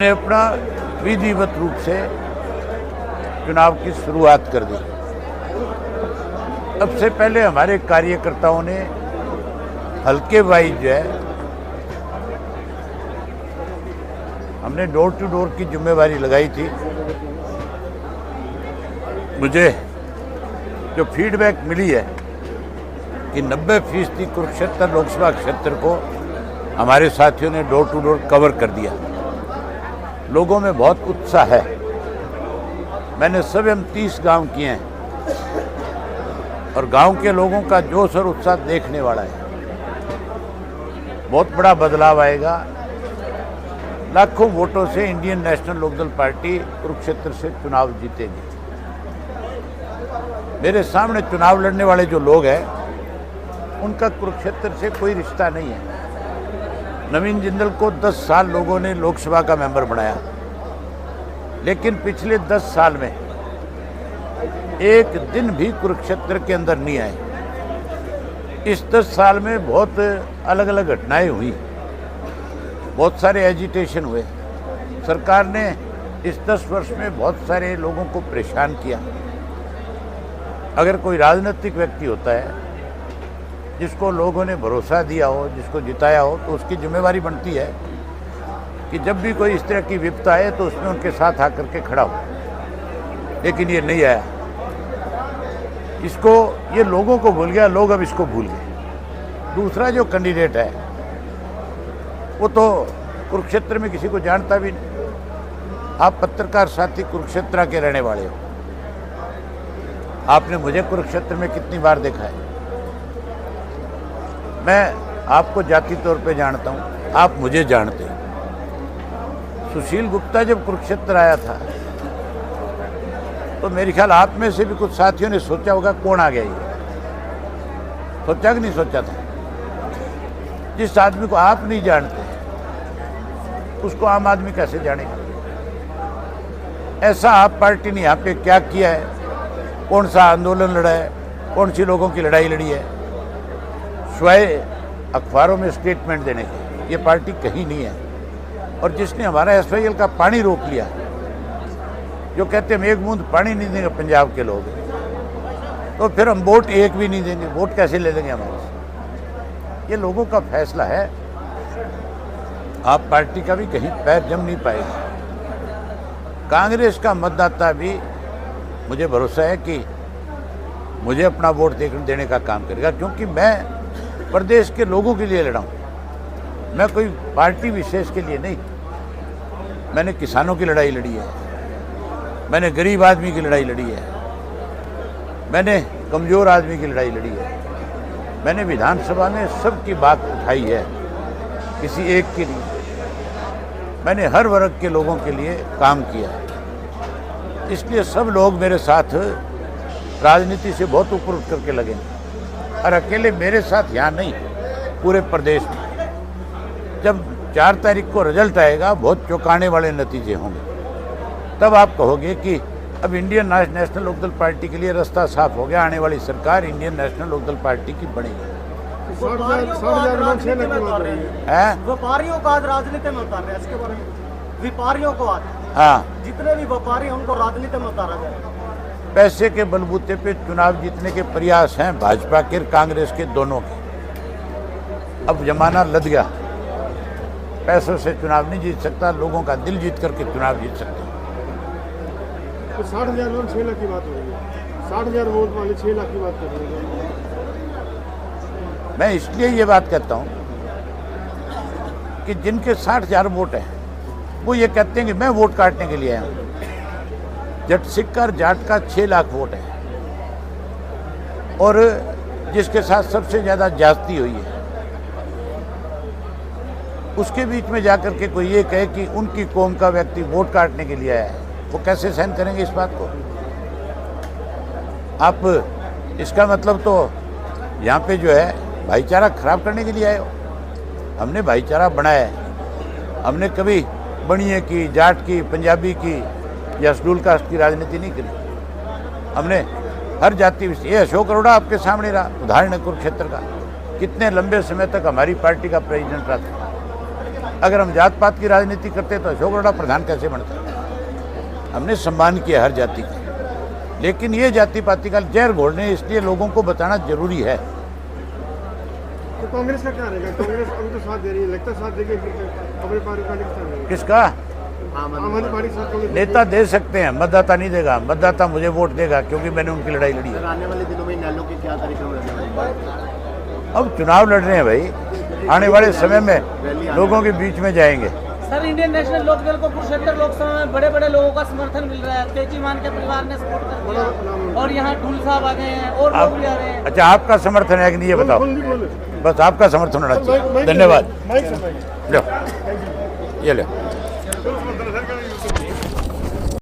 ने अपना विधिवत रूप से चुनाव की शुरुआत कर दी। सबसे पहले हमारे कार्यकर्ताओं ने हल्के वाइज जो है हमने डोर टू डोर की जिम्मेवारी लगाई थी। मुझे जो फीडबैक मिली है कि 90% कुरुक्षेत्र लोकसभा क्षेत्र को हमारे साथियों ने डोर टू डोर कवर कर दिया। लोगों में बहुत उत्साह है। मैंने स्वयं 30 गांव किए हैं और गांव के लोगों का जोश और उत्साह देखने वाला है। बहुत बड़ा बदलाव आएगा। लाखों वोटों से Indian National Lokdal party Kurukshetra से चुनाव जीतेगी। मेरे सामने चुनाव लड़ने वाले जो लोग हैं उनका कुरुक्षेत्र से कोई रिश्ता नहीं है। नवीन जिंदल को 10 साल लोगों ने लोकसभा का मेंबर बनाया, लेकिन पिछले 10 साल में एक दिन भी कुरुक्षेत्र के अंदर नहीं आए। इस 10 साल में बहुत अलग अलग घटनाएं हुई, बहुत सारे एजिटेशन हुए। सरकार ने इस 10 वर्ष में बहुत सारे लोगों को परेशान किया। अगर कोई राजनीतिक व्यक्ति होता है जिसको लोगों ने भरोसा दिया हो, जिसको जिताया हो, तो उसकी जिम्मेवारी बनती है कि जब भी कोई इस तरह की विपदा आए तो उसमें उनके साथ आकर के खड़ा हो। लेकिन ये नहीं आया। इसको ये लोगों को भूल गया, लोग अब इसको भूल गए। दूसरा जो कैंडिडेट है वो तो कुरुक्षेत्र में किसी को जानता भी नहीं। आप पत्रकार साथी कुरुक्षेत्र के रहने वाले हो। आपने मुझे कुरुक्षेत्र में कितनी बार देखा है। मैं आपको जाति तौर पे जानता हूँ, आप मुझे जानते हैं। सुशील गुप्ता जब कुरुक्षेत्र आया था तो मेरे ख्याल आप में से भी कुछ साथियों ने सोचा होगा कौन आ गया ये। सोचा कि नहीं सोचा था? जिस आदमी को आप नहीं जानते उसको आम आदमी कैसे जानेगा? ऐसा आप पार्टी ने यहाँ पे क्या किया है? कौन सा आंदोलन लड़ा है? कौन सी लोगों की लड़ाई लड़ी है? स्वयं अखबारों में स्टेटमेंट देने के ये पार्टी कहीं नहीं है। और जिसने हमारा SYL का पानी रोक लिया, जो कहते हैं हम एक बूंद पानी नहीं देंगे पंजाब के लोग, तो फिर हम वोट एक भी नहीं देंगे। वोट कैसे ले लेंगे हमारे से? ये लोगों का फैसला है। आप पार्टी का भी कहीं पैर जम नहीं पाएगा। कांग्रेस का मतदाता भी मुझे भरोसा है कि मुझे अपना वोट देने का काम करेगा, क्योंकि मैं प्रदेश के लोगों के लिए लड़ा हूँ। मैं कोई पार्टी विशेष के लिए नहीं। मैंने किसानों की लड़ाई लड़ी है, मैंने गरीब आदमी की लड़ाई लड़ी है, मैंने कमज़ोर आदमी की लड़ाई लड़ी है। मैंने विधानसभा में सबकी बात उठाई है, किसी एक की नहीं। मैंने हर वर्ग के लोगों के लिए काम किया। इसलिए सब लोग मेरे साथ राजनीति से बहुत ऊपर उठ करके लगे, और अकेले मेरे साथ यहाँ नहीं, पूरे प्रदेश में। जब 4 तारीख को रिजल्ट आएगा, बहुत चौंकाने वाले नतीजे होंगे। तब आप कहोगे कि अब इंडियन नेशनल लोकदल पार्टी के लिए रास्ता साफ हो गया। आने वाली सरकार इंडियन नेशनल लोकदल पार्टी की बनेगी। व्यापारियों को आज राजनीति में उतार रहे हैं, इसके बारे में व्यापारियों को आज, हाँ, जितने भी व्यापारी हैं उनको राजनीति में उतारा जाए। पैसे के बलबूते पे चुनाव जीतने के प्रयास हैं भाजपा के, कांग्रेस के, दोनों के। अब जमाना लद गया। पैसों से चुनाव नहीं जीत सकता, लोगों का दिल जीत करके चुनाव जीत सकते हैं। तो 60,000 वोट 6 लाख की बात हो रही है। 60,000 वोट वाले 6 लाख की बात कर रहे हैं। मैं इसलिए ये बात कहता हूँ कि जिनके 60,000 वोट हैं वो ये कहते हैं कि मैं वोट काटने के लिए आया हूँ। जट सिख और जाट का 6 लाख वोट है, और जिसके साथ सबसे ज़्यादा ज्यादती हुई है, उसके बीच में जाकर के कोई ये कहे कि उनकी कौम का व्यक्ति वोट काटने के लिए आया है, वो कैसे सहन करेंगे इस बात को? आप इसका मतलब तो यहाँ पे जो है भाईचारा खराब करने के लिए आए हो। हमने भाईचारा बनाया है। हमने कभी बनिए की, जाट की, पंजाबी की या शेड्यूल कास्ट की राजनीति नहीं करी। हमने हर जाति, ये अशोक अरोड़ा आपके सामने रहा, उदाहरण है कुरुक्षेत्र का। कितने लंबे समय तक हमारी पार्टी का प्रेसिडेंट रहा था। अगर हम जात पात की राजनीति करते तो अशोक अरोड़ा प्रधान कैसे बनता? हमने सम्मान किया हर जाति का, लेकिन ये जाति पाति का जहर घोलने इसलिए लोगों को बताना जरूरी है। तो कांग्रेस का क्या रहेगा? कांग्रेस अभी तो साथ दे रही है, लगता साथ देगी अपने पार्टी का साथ। किसका? आम आदमी पार्टी साथ कांग्रेस नेता दे सकते हैं, मतदाता नहीं देगा। मतदाता मुझे वोट देगा क्योंकि मैंने उनकी लड़ाई लड़ी है। आने वाले दिनों में नैलो के क्या कार्यक्रम रहने वाले? अब चुनाव लड़ रहे हैं भाई, आने वाले समय में लोगों के बीच में जाएंगे। सर, इंडियन नेशनल लोकदल को कुरुक्षेत्र लोकसभा में बड़े बड़े लोगों का समर्थन मिल रहा है। केजरीवाल के परिवार ने सपोर्ट कर दिया और यहाँ ढूल साहब आ गए हैं और लोग भी आ रहे हैं। अच्छा, आपका समर्थन है कि नहीं ये बताओ? बोले। बस आपका समर्थन होना चाहिए। धन्यवाद। माइक से माइक। लो, ये लो।